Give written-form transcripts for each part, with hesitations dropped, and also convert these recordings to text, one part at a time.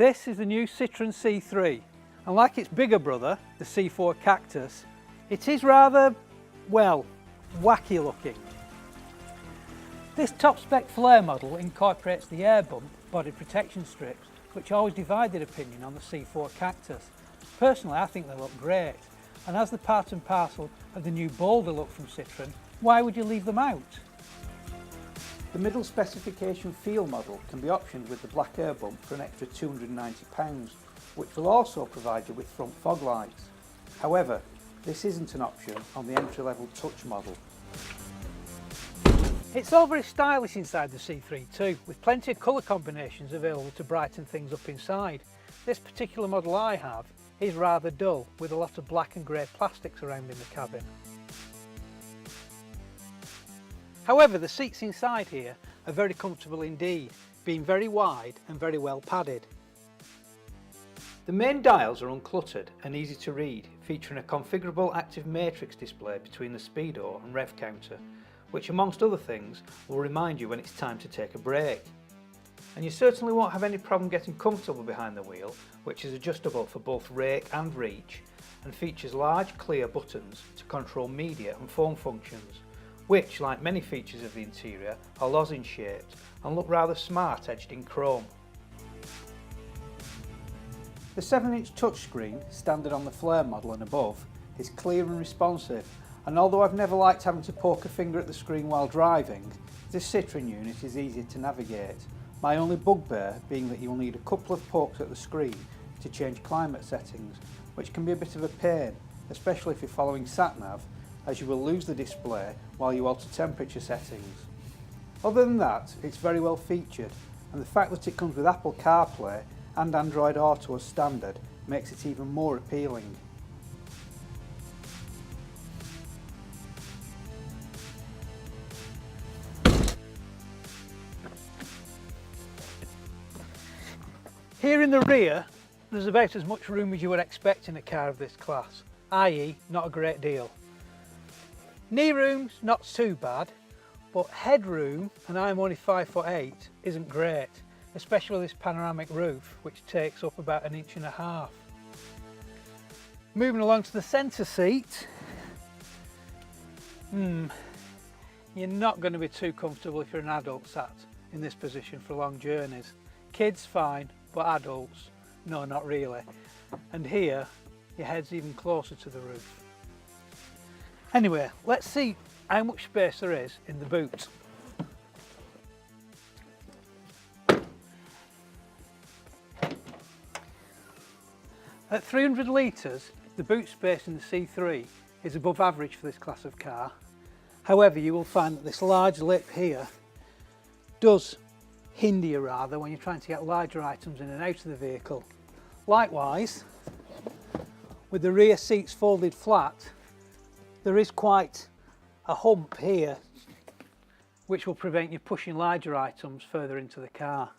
This is the new Citroen C3, and like its bigger brother, the C4 Cactus, it is rather, well, wacky looking. This top-spec Flair model incorporates the air bump body protection strips, which always divided opinion on the C4 Cactus. Personally, I think they look great, and as the part and parcel of the new bolder look from Citroen, why would you leave them out? The middle specification Field model can be optioned with the black air bump for an extra £290, which will also provide you with front fog lights. However, this isn't an option on the entry-level Touch model. It's all very stylish inside the C3 too, with plenty of colour combinations available to brighten things up inside. This particular model I have is rather dull, with a lot of black and grey plastic surrounding the cabin. However, the seats inside here are very comfortable indeed, being very wide and very well padded. The main dials are uncluttered and easy to read, featuring a configurable active matrix display between the speedo and rev counter, which amongst other things will remind you when it's time to take a break. And you certainly won't have any problem getting comfortable behind the wheel, which is adjustable for both rake and reach, and features large clear buttons to control media and phone functions, which, like many features of the interior, are lozenge shaped and look rather smart edged in chrome. The 7-inch touchscreen, standard on the Flair model and above, is clear and responsive, and although I've never liked having to poke a finger at the screen while driving, this Citroen unit is easy to navigate. My only bugbear being that you'll need a couple of pokes at the screen to change climate settings, which can be a bit of a pain, especially if you're following sat-nav, as you will lose the display while you alter temperature settings. Other than that, it's very well featured, and the fact that it comes with Apple CarPlay and Android Auto as standard makes it even more appealing. Here in the rear, there's about as much room as you would expect in a car of this class, i.e. not a great deal. Knee room's not too bad, but headroom, and I'm only 5'8", isn't great, especially with this panoramic roof, which takes up about 1.5 inches. Moving along to the centre seat, you're not going to be too comfortable if you're an adult sat in this position for long journeys. Kids fine, but adults, no, not really. And here, your head's even closer to the roof. Anyway, let's see how much space there is in the boot. At 300 litres, the boot space in the C3 is above average for this class of car. However, you will find that this large lip here does hinder you rather when you're trying to get larger items in and out of the vehicle. Likewise, with the rear seats folded flat, there is quite a hump here which will prevent you pushing larger items further into the car.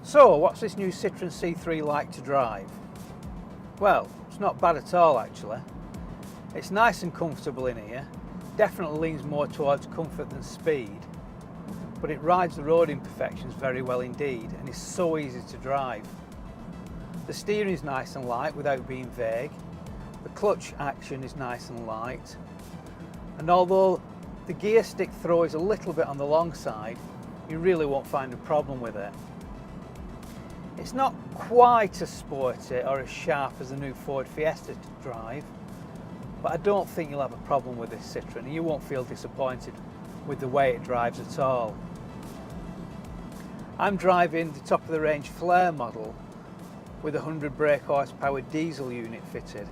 So, what's this new Citroen C3 like to drive? Well, it's not bad at all actually. It's nice and comfortable in here, definitely leans more towards comfort than speed, but it rides the road imperfections very well indeed and is so easy to drive. The steering is nice and light without being vague, the clutch action is nice and light, and although the gear stick throw is a little bit on the long side, you really won't find a problem with it. It's not quite as sporty or as sharp as the new Ford Fiesta to drive, but I don't think you'll have a problem with this Citroen and you won't feel disappointed with the way it drives at all. I'm driving the top of the range Flair model with a 100 brake horsepower diesel unit fitted.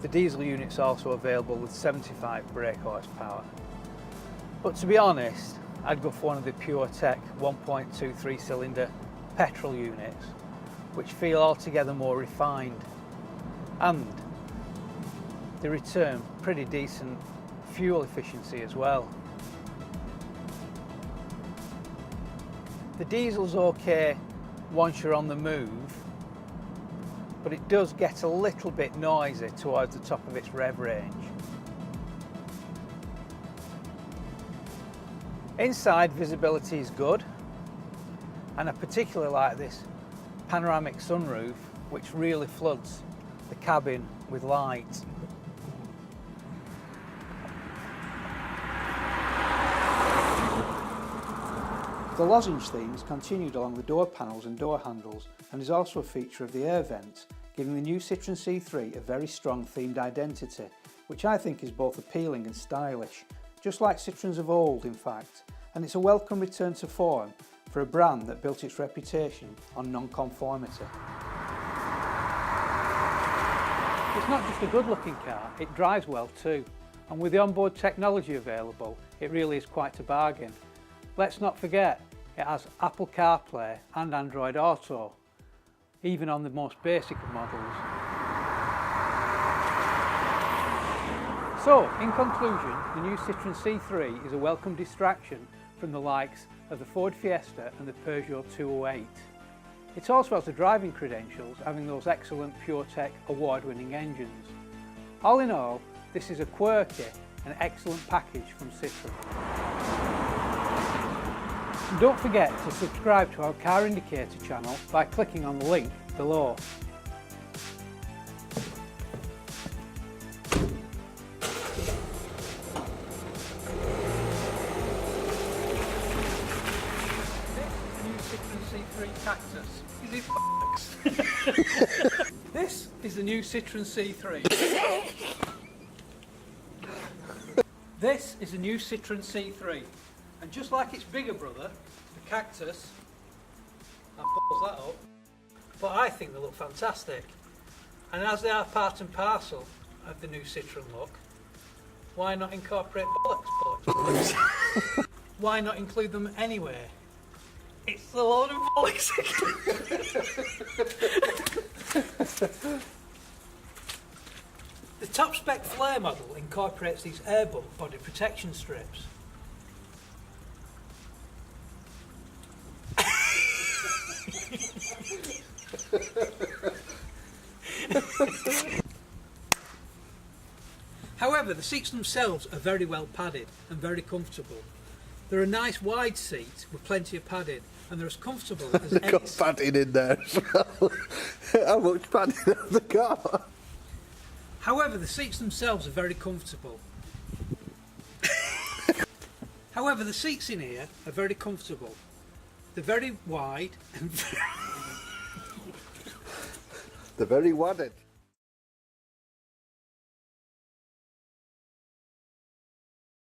The diesel unit's also available with 75 brake horsepower. But to be honest, I'd go for one of the PureTech 1.23 cylinder petrol units, which feel altogether more refined, and they return pretty decent fuel efficiency as well. The diesel's okay once you're on the move, but it does get a little bit noisy towards the top of its rev range. Inside, visibility is good, and I particularly like this panoramic sunroof, which really floods the cabin with light. The lozenge theme is continued along the door panels and door handles, and is also a feature of the air vent, giving the new Citroen C3 a very strong themed identity, which I think is both appealing and stylish, just like Citroens of old in fact, and it's a welcome return to form for a brand that built its reputation on non-conformity. It's not just a good looking car, it drives well too, and with the onboard technology available, it really is quite a bargain. Let's not forget, it has Apple CarPlay and Android Auto, even on the most basic of models. So, in conclusion, the new Citroen C3 is a welcome distraction from the likes of the Ford Fiesta and the Peugeot 208. It also has the driving credentials, having those excellent PureTech award-winning engines. All in all, this is a quirky and excellent package from Citroen. And don't forget to subscribe to our Car Indicator channel by clicking on the link below. Cactus. Is it f***s? This is the new Citroen C3. This is the new Citroen C3, and just like its bigger brother, the Cactus, that balls that up, but I think they look fantastic. And as they are part and parcel of the new Citroen look, why not incorporate bollocks? Why not include them anywhere? It's the load of bollocks. The top spec Flair model incorporates these airbug body protection strips. However, the seats themselves are very well padded and very comfortable. They're a nice wide seat with plenty of padding, and they're as comfortable as any. Got padding in there as well. How much padding has the car? However, the seats themselves are very comfortable. However, the seats in here are very comfortable. They're very wide and They're very wadded.